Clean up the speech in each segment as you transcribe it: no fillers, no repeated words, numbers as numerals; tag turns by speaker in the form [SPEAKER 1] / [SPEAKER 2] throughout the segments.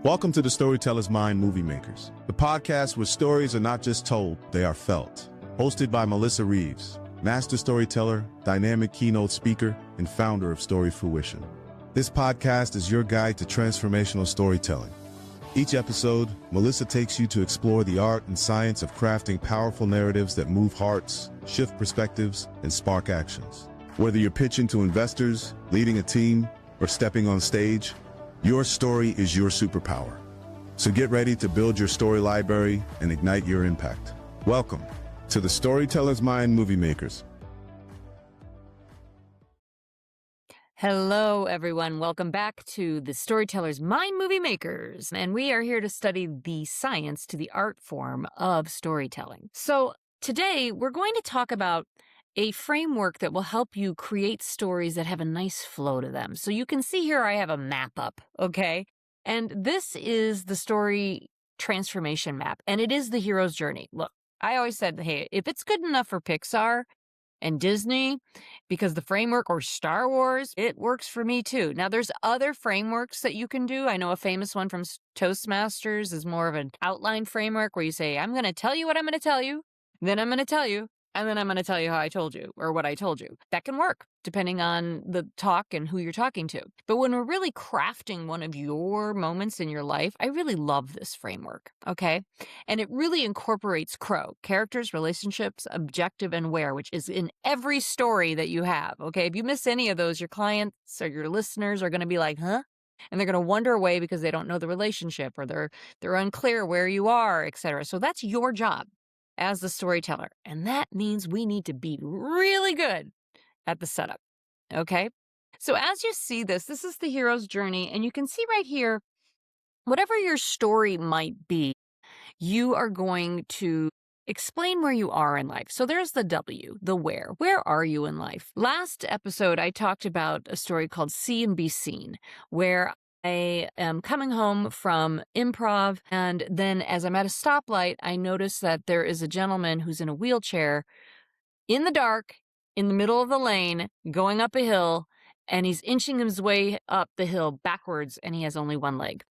[SPEAKER 1] Welcome to the Storyteller's Mind Movie Makers, the podcast where stories are not just told, they are felt. Hosted by Melissa Reaves, master storyteller, dynamic keynote speaker, and founder of Story Fruition. This podcast is your guide to transformational storytelling. Each episode, Melissa takes you to explore the art and science of crafting powerful narratives that move hearts, shift perspectives, and spark actions. Whether you're pitching to investors, leading a team, or stepping on stage, your story is your superpower. So get ready to build your story library and ignite your impact. Welcome to the Storyteller's Mind Movie Makers.
[SPEAKER 2] Hello, everyone. Welcome back to the Storyteller's Mind Movie Makers. And we are here to study the science to the art form of storytelling. So today we're going to talk about a framework that will help you create stories that have a nice flow to them. So you can see here I have a map up, okay? And this is the story transformation map, and it is the hero's journey. Look, I always said, hey, if it's good enough for Pixar and Disney, because the framework, or Star Wars, it works for me too. Now, there's other frameworks that you can do. I know a famous one from Toastmasters is more of an outline framework where you say, I'm going to tell you what I'm going to tell you, then I'm going to tell you, and then I'm going to tell you how I told you or what I told you. That can work depending on the talk and who you're talking to. But when we're really crafting one of your moments in your life, I really love this framework, okay? And it really incorporates CROW, characters, relationships, objective, and where, which is in every story that you have, okay? If you miss any of those, your clients or your listeners are going to be like, huh? And they're going to wander away because they don't know the relationship or they're unclear where you are, etc. So that's your job as the storyteller. And that means we need to be really good at the setup, okay? So as you see this is the hero's journey, and you can see right here, whatever your story might be, you are going to explain where you are in life. So there's the W, the where. Where are you in life? Last episode, I talked about a story called See and Be Seen, where I am coming home from improv, and then as I'm at a stoplight, I notice that there is a gentleman who's in a wheelchair in the dark, in the middle of the lane, going up a hill, and he's inching his way up the hill backwards, and he has only one leg.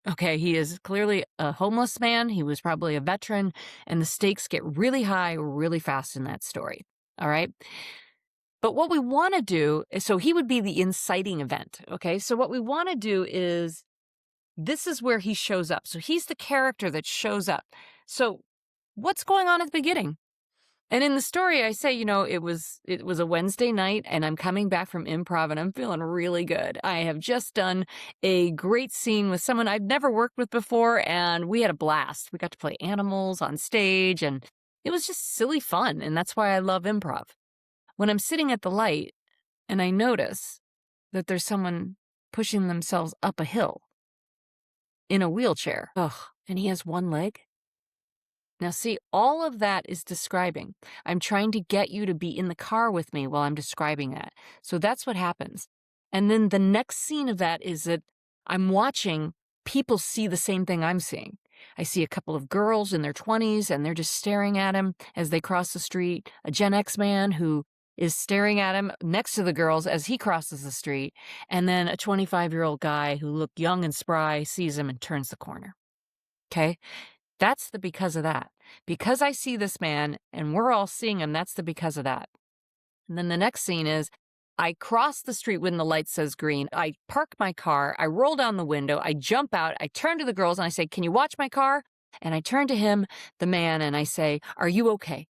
[SPEAKER 2] Okay, he is clearly a homeless man. He was probably a veteran, and the stakes get really high really fast in that story. All right? But what we want to do is, so he would be the inciting event. Okay, so what we want to do is, this is where he shows up. So he's the character that shows up. So what's going on at the beginning? And in the story, I say, it was a Wednesday night, and I'm coming back from improv, and I'm feeling really good. I have just done a great scene with someone I've never worked with before, and we had a blast. We got to play animals on stage, and it was just silly fun, and that's why I love improv. When I'm sitting at the light, and I notice that there's someone pushing themselves up a hill in a wheelchair, and he has one leg. Now, see, all of that is describing. I'm trying to get you to be in the car with me while I'm describing that. So that's what happens. And then the next scene of that is that I'm watching people see the same thing I'm seeing. I see a couple of girls in their 20s, and they're just staring at him as they cross the street. A Gen X man who is staring at him next to the girls as he crosses the street. And then a 25-year-old guy who looked young and spry sees him and turns the corner. Okay? That's the because of that. Because I see this man and we're all seeing him, that's the because of that. And then the next scene is, I cross the street when the light says green. I park my car. I roll down the window. I jump out. I turn to the girls and I say, can you watch my car? And I turn to him, the man, and I say, are you okay?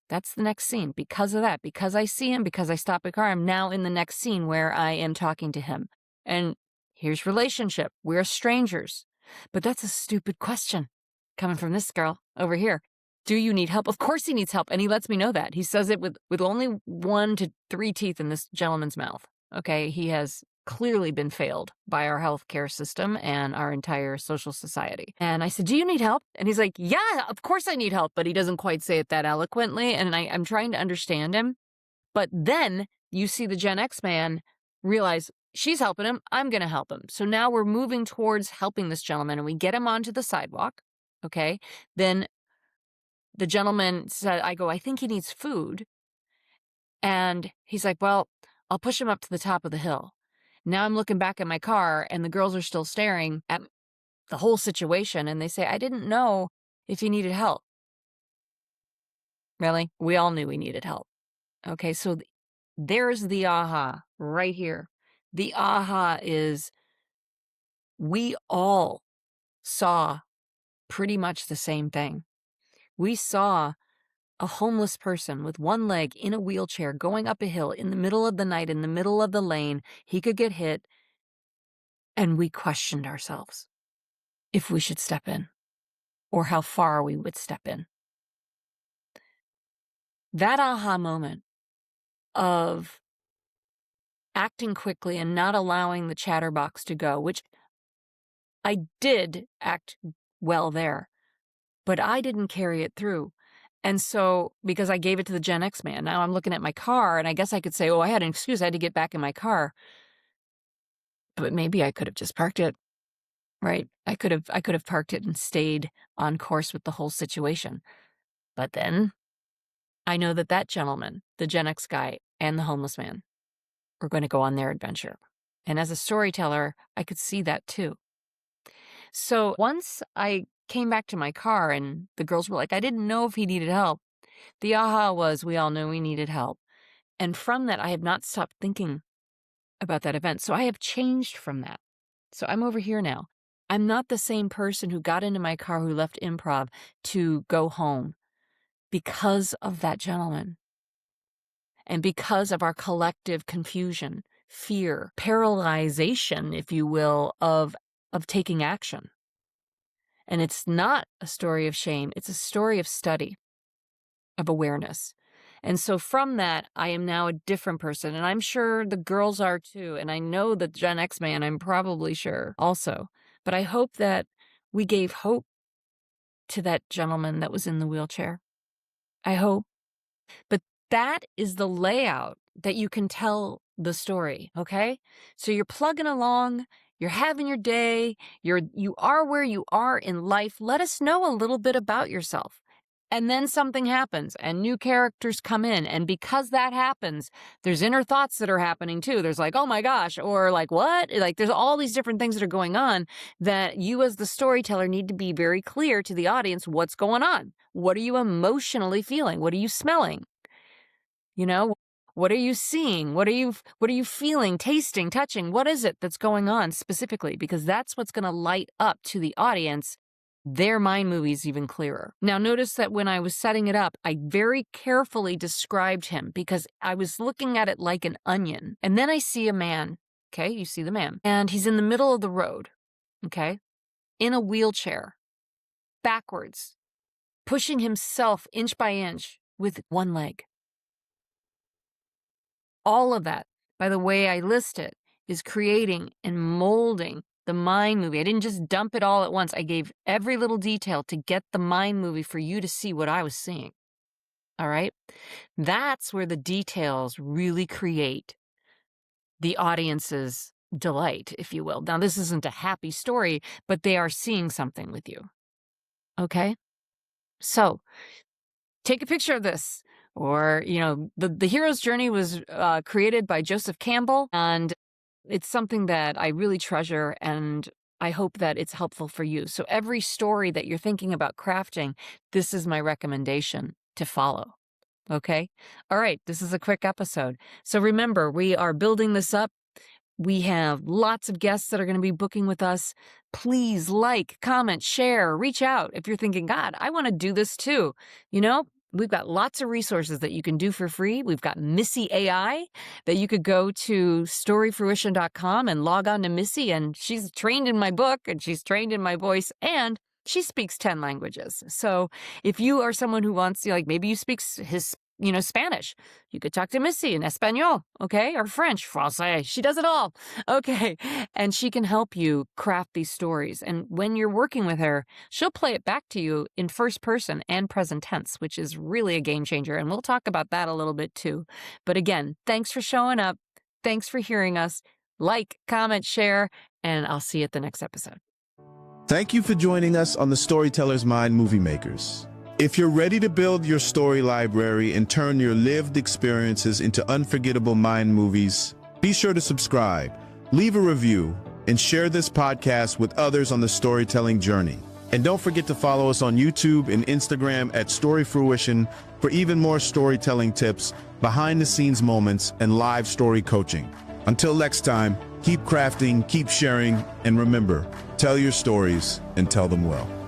[SPEAKER 2] That's the next scene. Because of that, because I see him, because I stop my car, I'm now in the next scene where I am talking to him. And here's relationship. We're strangers. But that's a stupid question coming from this girl over here. Do you need help? Of course he needs help, and he lets me know that. He says it with only 1 to 3 teeth in this gentleman's mouth. Okay, he has clearly been failed by our healthcare system and our entire social society. And I said, do you need help? And he's like, yeah, of course I need help, but he doesn't quite say it that eloquently, and I'm trying to understand him. But then you see the Gen X man realize, she's helping him, I'm going to help him. So now we're moving towards helping this gentleman, and we get him onto the sidewalk. Okay, then the gentleman said, I think he needs food. And he's like, well, I'll push him up to the top of the hill. Now I'm looking back at my car, and the girls are still staring at the whole situation and they say, I didn't know if he needed help. Really? We all knew he needed help. Okay, so there's the aha right here. The aha is we all saw pretty much the same thing. We saw a homeless person with one leg in a wheelchair going up a hill in the middle of the night, in the middle of the lane. He could get hit, and we questioned ourselves if we should step in or how far we would step in. That aha moment of acting quickly and not allowing the chatterbox to go, which I did act well there, but I didn't carry it through. And so, because I gave it to the Gen X man, now I'm looking at my car, and I guess I could say, oh, I had an excuse. I had to get back in my car. But maybe I could have just parked it, right? I could have parked it and stayed on course with the whole situation. But then I know that that gentleman, the Gen X guy, and the homeless man were going to go on their adventure. And as a storyteller, I could see that too. So once I came back to my car and the girls were like, I didn't know if he needed help. The aha was, we all knew we needed help. And from that, I have not stopped thinking about that event. So I have changed from that. So I'm over here now. I'm not the same person who got into my car, who left improv to go home because of that gentleman. And because of our collective confusion, fear, paralyzation, if you will, of taking action. And it's not a story of shame. It's a story of study, of awareness. And so from that, I am now a different person. And I'm sure the girls are too. And I know the Gen X man, I'm probably sure also. But I hope that we gave hope to that gentleman that was in the wheelchair. I hope. But that is the layout that you can tell the story, okay? So you're plugging along, you're having your day, you are where you are in life. Let us know a little bit about yourself. And then something happens and new characters come in. And because that happens, there's inner thoughts that are happening too. There's like, oh my gosh, or like, what? Like there's all these different things that are going on that you as the storyteller need to be very clear to the audience what's going on. What are you emotionally feeling? What are you smelling? You know, what are you seeing? What are you feeling, tasting, touching? What is it that's going on specifically? Because that's what's going to light up to the audience their mind movies even clearer. Now, notice that when I was setting it up, I very carefully described him because I was looking at it like an onion. And then I see a man, okay? You see the man. And he's in the middle of the road, okay? In a wheelchair, backwards, pushing himself inch by inch with one leg. All of that, by the way I list it, is creating and molding the mind movie. I didn't just dump it all at once. I gave every little detail to get the mind movie for you to see what I was seeing. All right? That's where the details really create the audience's delight, if you will. Now, this isn't a happy story, but they are seeing something with you. Okay? So, take a picture of this. Or, the hero's journey was created by Joseph Campbell, and it's something that I really treasure, and I hope that it's helpful for you. So every story that you're thinking about crafting, this is my recommendation to follow. Okay? All right, this is a quick episode. So remember, we are building this up. We have lots of guests that are going to be booking with us. Please like, comment, share, reach out. If you're thinking, God, I want to do this too. We've got lots of resources that you can do for free. We've got Missy AI that you could go to storyfruition.com and log on to Missy, and she's trained in my book and she's trained in my voice, and she speaks 10 languages. So if you are someone who wants, maybe you speak Spanish, you could talk to Missy in Espanol, okay? Or French, Francais. She does it all, okay? And she can help you craft these stories. And when you're working with her, she'll play it back to you in first person and present tense, which is really a game changer. And we'll talk about that a little bit too. But again, thanks for showing up. Thanks for hearing us. Like, comment, share, and I'll see you at the next episode.
[SPEAKER 1] Thank you for joining us on the Storyteller's Mind Movie Makers. If you're ready to build your story library and turn your lived experiences into unforgettable mind movies, be sure to subscribe, leave a review, and share this podcast with others on the storytelling journey. And don't forget to follow us on YouTube and Instagram at Story Fruition for even more storytelling tips, behind-the-scenes moments, and live story coaching. Until next time, keep crafting, keep sharing, and remember, tell your stories and tell them well.